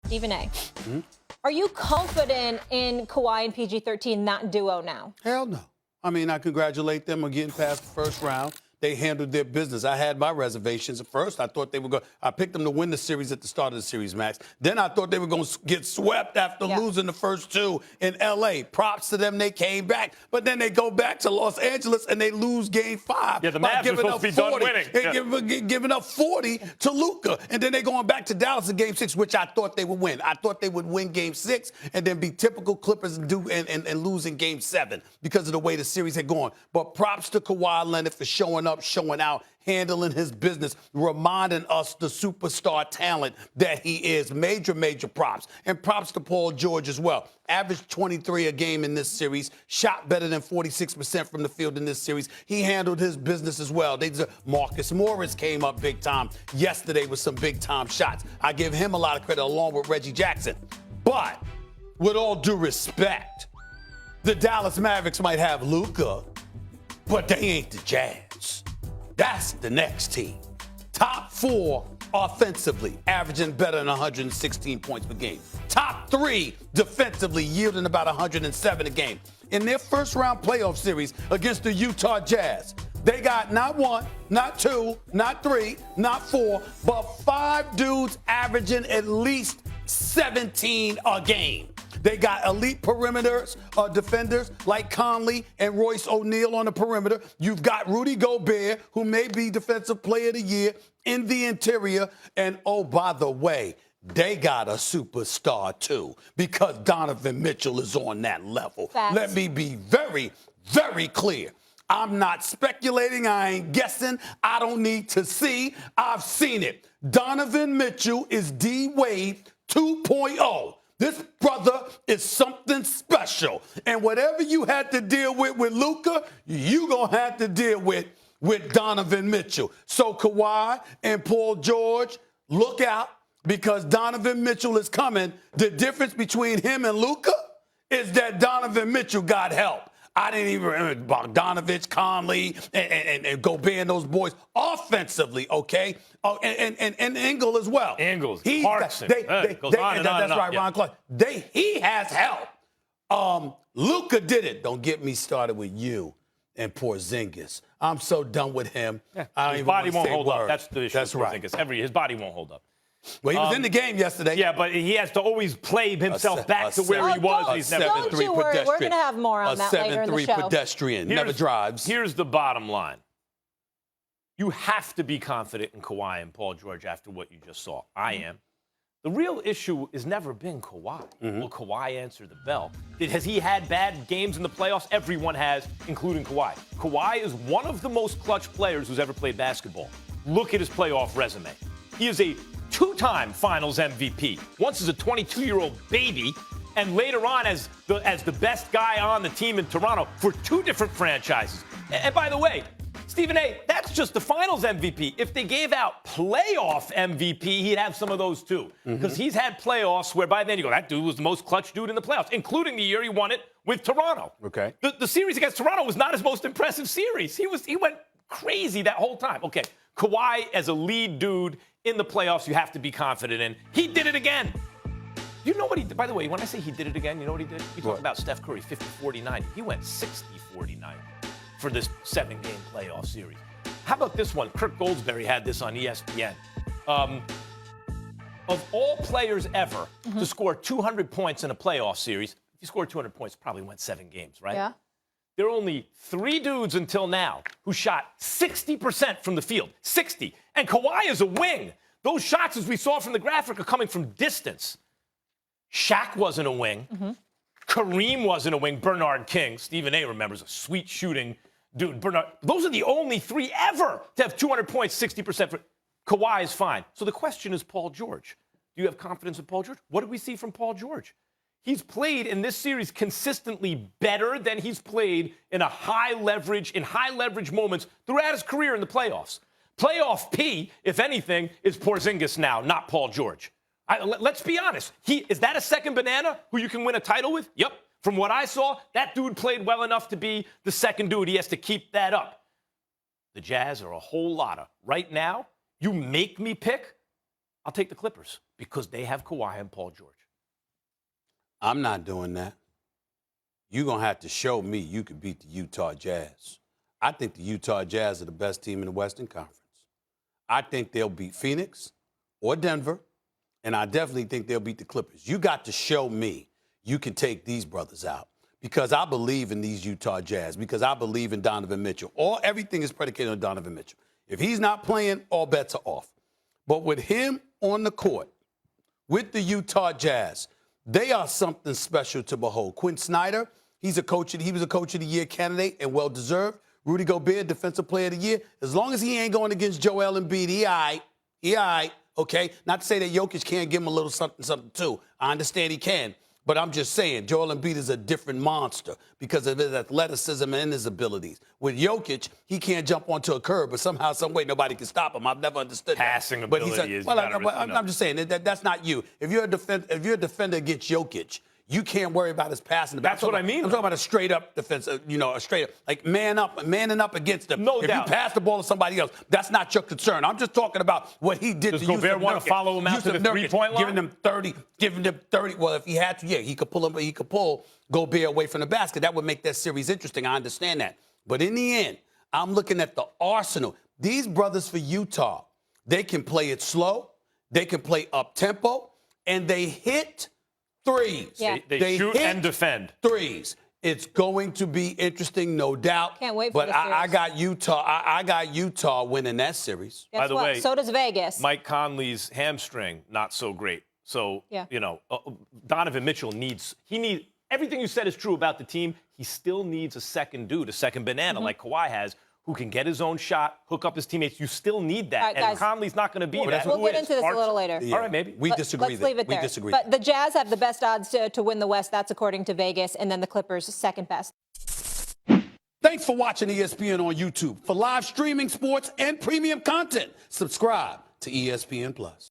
Stephen A. Are you confident in Kawhi and PG-13, that duo now? Hell no. I mean, I congratulate them on getting past the first round. They handled their business. I had my reservations at first. I thought they were going. I picked them to win the series at the start of the series, Max. Then I thought they were going to get swept after losing the first two in L.A. Props to them. They came back, but then they go back to Los Angeles and they lose Game 5. Yeah, the Mavs were supposed to be done winning. And giving up 40 to Luka, and then they going back to Dallas in Game 6, which I thought they would win. I thought they would win Game 6 and then be typical Clippers and lose in Game 7 because of the way the series had gone. But props to Kawhi Leonard for showing up, showing out, handling his business, reminding us the superstar talent that he is. Major, major props. And props to Paul George as well. Averaged 23 a game in this series. Shot better than 46% from the field in this series. He handled his business as well. Marcus Morris came up big time yesterday with some big time shots. I give him a lot of credit along with Reggie Jackson. But with all due respect, the Dallas Mavericks might have Luka, but they ain't the Jazz. That's the next team. Top 4 offensively, averaging better than 116 points per game. Top 3 defensively, yielding about 107 a game. In their first round playoff series against the Utah Jazz, they got not 1, not 2, not 3, not 4, but 5 dudes averaging at least 17 a game. They got elite perimeters, defenders like Conley and Royce O'Neal on the perimeter. You've got Rudy Gobert, who may be Defensive Player of the Year in the interior. And, oh, by the way, they got a superstar, too, because Donovan Mitchell is on that level. Facts. Let me be very, very clear. I'm not speculating. I ain't guessing. I don't need to see. I've seen it. Donovan Mitchell is D-Wade 2.0. This brother is something special. And whatever you had to deal with Luka, you going to have to deal with Donovan Mitchell. So Kawhi and Paul George, look out, because Donovan Mitchell is coming. The difference between him and Luka is that Donovan Mitchell got help. I didn't even remember Bogdanovich, Conley, and Gobert and those boys offensively, okay? Oh, and Engel as well. Ingles, Clarkson. Goes on and on. That's right, Ron Clark. He has help. Luka did it. Don't get me started with you and Porzingis. I'm so done with him. Yeah. His body won't hold up. That's the issue. That's right. His body won't hold up. Well, he was in the game yesterday. Yeah, but he has to always play himself back to where he was. He's never been. Don't you worry. We're going to have more on that later in the show. 7'3" pedestrian, never drives. Here's the bottom line. You have to be confident in Kawhi and Paul George after what you just saw. I am. The real issue has never been Kawhi. Will Kawhi answer the bell? Has he had bad games in the playoffs? Everyone has, including Kawhi. Kawhi is one of the most clutch players who's ever played basketball. Look at his playoff resume. He is a 2-time Finals MVP. Once as a 22-year-old baby, and later on as the best guy on the team in Toronto for 2 different franchises. And by the way, Stephen A., that's just the Finals MVP. If they gave out playoff MVP, he'd have some of those too. Because he's had playoffs where by then you go, that dude was the most clutch dude in the playoffs, including the year he won it with Toronto. Okay. The series against Toronto was not his most impressive series. He went crazy that whole time. Okay, Kawhi as a lead dude in the playoffs, you have to be confident in. He did it again. You know what he did? By the way, when I say he did it again, you know what he did? You talk about Steph Curry, 50-40-90. He went 60-40-90 for this 7-game playoff series. How about this one? Kirk Goldsberry had this on ESPN. Of all players ever to score 200 points in a playoff series, if you scored 200 points, probably went 7 games, right? Yeah. There are only 3 dudes until now who shot 60% from the field. 60. And Kawhi is a wing. Those shots, as we saw from the graphic, are coming from distance. Shaq wasn't a wing. Kareem wasn't a wing. Bernard King. Stephen A. remembers a sweet shooting dude. Bernard. Those are the only 3 ever to have 200 points, 60%. Kawhi is fine. So the question is Paul George. Do you have confidence in Paul George? What did we see from Paul George? He's played in this series consistently better than he's played in high leverage moments throughout his career in the playoffs. Playoff P, if anything, is Porzingis now, not Paul George. Let's be honest. Is that a second banana who you can win a title with? Yep. From what I saw, that dude played well enough to be the second dude. He has to keep that up. The Jazz are a whole lotta. Right now, you make me pick, I'll take the Clippers because they have Kawhi and Paul George. I'm not doing that. You're going to have to show me you could beat the Utah Jazz. I think the Utah Jazz are the best team in the Western Conference. I think they'll beat Phoenix or Denver, and I definitely think they'll beat the Clippers. You got to show me you can take these brothers out because I believe in these Utah Jazz, because I believe in Donovan Mitchell. Everything is predicated on Donovan Mitchell. If he's not playing, all bets are off. But with him on the court, with the Utah Jazz, they are something special to behold. Quinn Snyder, he was a Coach of the Year candidate and well-deserved. Rudy Gobert, Defensive Player of the Year. As long as he ain't going against Joel Embiid, he all right, okay? Not to say that Jokic can't give him a little something too. I understand he can. But I'm just saying, Joel Embiid is a different monster because of his athleticism and his abilities. With Jokic, he can't jump onto a curb, but somehow, some way, nobody can stop him. I've never understood Passing that. ability is. Well, I'm just saying that's not you. If you're a defender against Jokic, you can't worry about his passing. That's what I mean. I'm talking about a straight up defense, a straight up, like manning up against him. No if doubt. you pass the ball to somebody else, that's not your concern. I'm just talking about what he did Does to Gobert Yusuf want to Nurkic. follow him out to the Yusuf Nurkic, three-point line? giving them 30. Well, if he had to, yeah, he could pull Gobert away from the basket. That would make that series interesting. I understand that. But in the end, I'm looking at the arsenal. These brothers for Utah, they can play it slow, they can play up tempo, and they hit threes. Yeah. They shoot hit and defend. threes. It's going to be interesting, no doubt. Can't wait for but the I series. got Utah. I got Utah winning that series. Guess By the what? way, So does Vegas. Mike Conley's hamstring, not so great. So, Yeah. Donovan Mitchell needs everything you said is true about the team. He still needs a second dude, a second banana like Kawhi has, who can get his own shot, hook up his teammates. You still need that. All right, and guys. Conley's not going to be that. We'll Who get is? into this a little later. Yeah. All right, maybe. We disagree. Let's leave it there. We disagree. But the Jazz have the best odds to win the West. That's according to Vegas. And then the Clippers, second best. Thanks for watching ESPN on YouTube. For live streaming, sports, and premium content, subscribe to ESPN Plus.